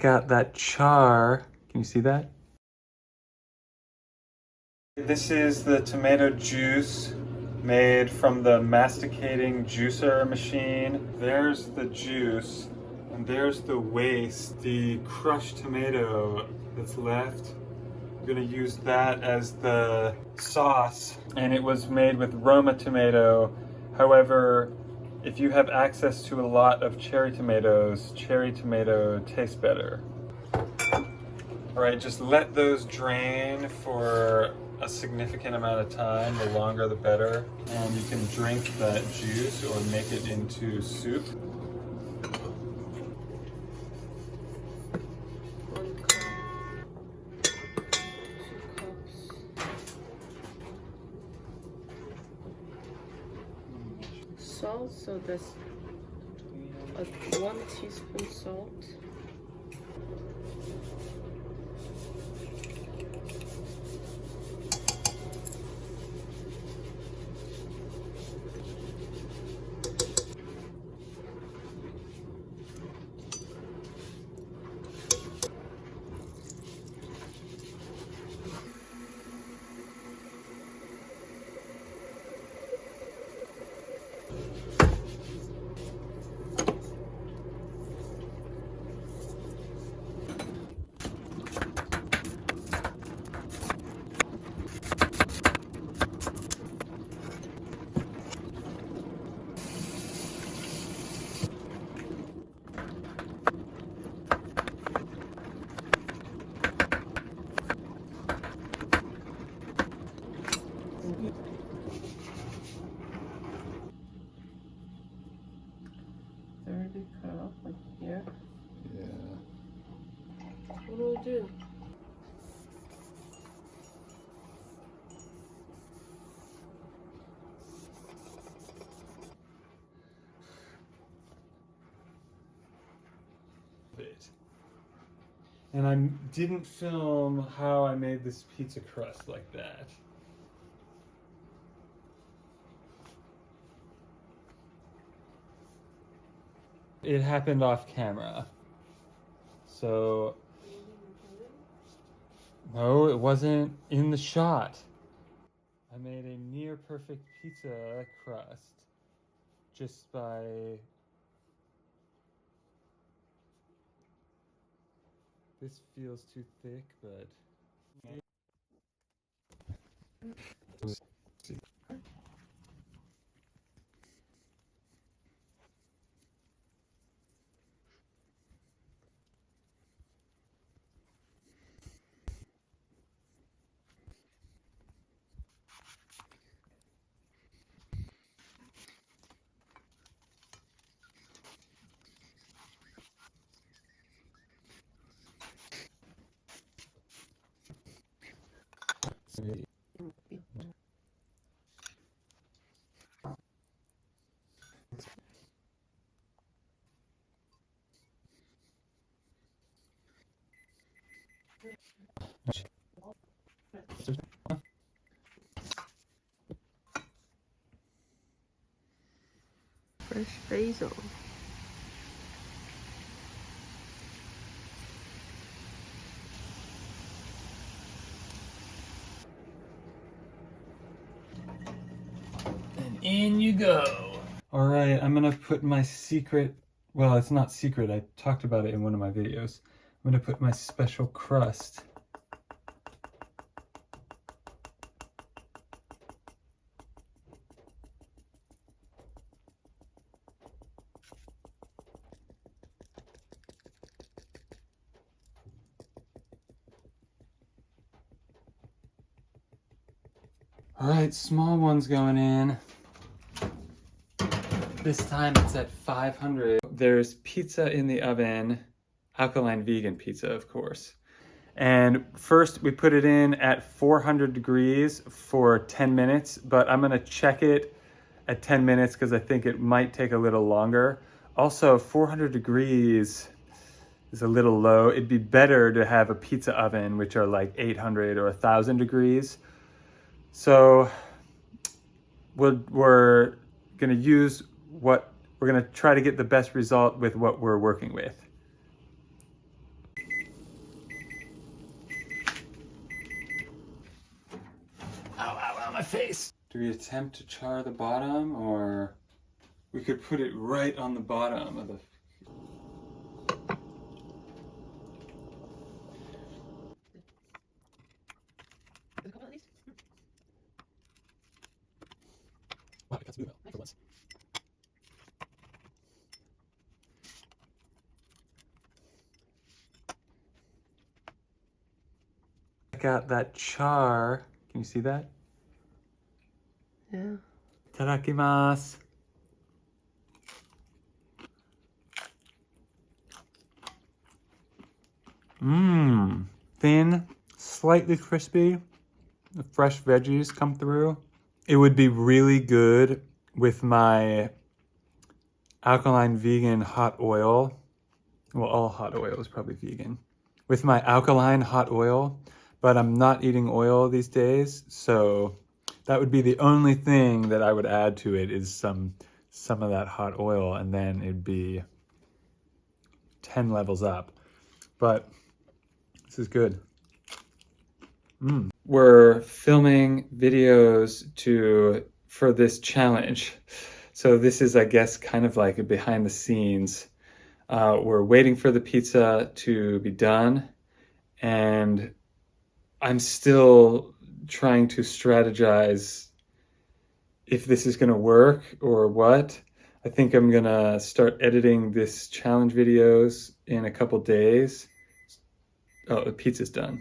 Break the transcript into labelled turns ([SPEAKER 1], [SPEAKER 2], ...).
[SPEAKER 1] check out that char. Can you see that? This is the tomato juice made from the masticating juicer machine. There's the juice, and there's the waste, the crushed tomato that's left. I'm gonna use that as the sauce, and it was made with Roma tomato. However, if you have access to a lot of cherry tomato tastes better. All right, just let those drain for a significant amount of time. The longer the better. And you can drink that juice or make it into soup.
[SPEAKER 2] Salt, so that's 1 teaspoon salt. Cut off like here.
[SPEAKER 1] Yeah.
[SPEAKER 2] What do I do?
[SPEAKER 1] And I didn't film how I made this pizza crust like that. It happened off camera. So, no, it wasn't in the shot. I made a near perfect pizza crust just by this feels too thick, but
[SPEAKER 2] Fresh basil.
[SPEAKER 1] and in you go. All right, I'm gonna put my secret, well, it's not secret, I talked about it in one of my videos. I'm gonna put my special crust. All right, small one's going in. This time it's at 500. There's pizza in the oven, Alkaline vegan pizza, of course. And first we put it in at 400 degrees for 10 minutes, but I'm gonna check it at 10 minutes because I think it might take a little longer. Also, 400 degrees is a little low. It'd be better to have a pizza oven, which are like 800 or 1,000 degrees. So we're gonna use we're gonna try to get the best result with what we're working with. my face. Do we attempt to char the bottom, or we could put it right on the bottom of the... Wow, we got some for once. Check out that char. Can you see that?
[SPEAKER 2] Yeah.
[SPEAKER 1] Itadakimasu. Mmm. Thin, slightly crispy. The fresh veggies come through. It would be really good with my alkaline vegan hot oil. Well, all hot oil is probably vegan. With my alkaline hot oil, but I'm not eating oil these days, so that would be the only thing that I would add to it is some of that hot oil, and then it'd be 10 levels up. But this is good. We're filming videos for this challenge. So this is, I guess, kind of like a behind the scenes. We're waiting for the pizza to be done, and I'm still trying to strategize if this is going to work or what. I think I'm going to start editing this challenge videos in a couple days. Oh, the pizza's done.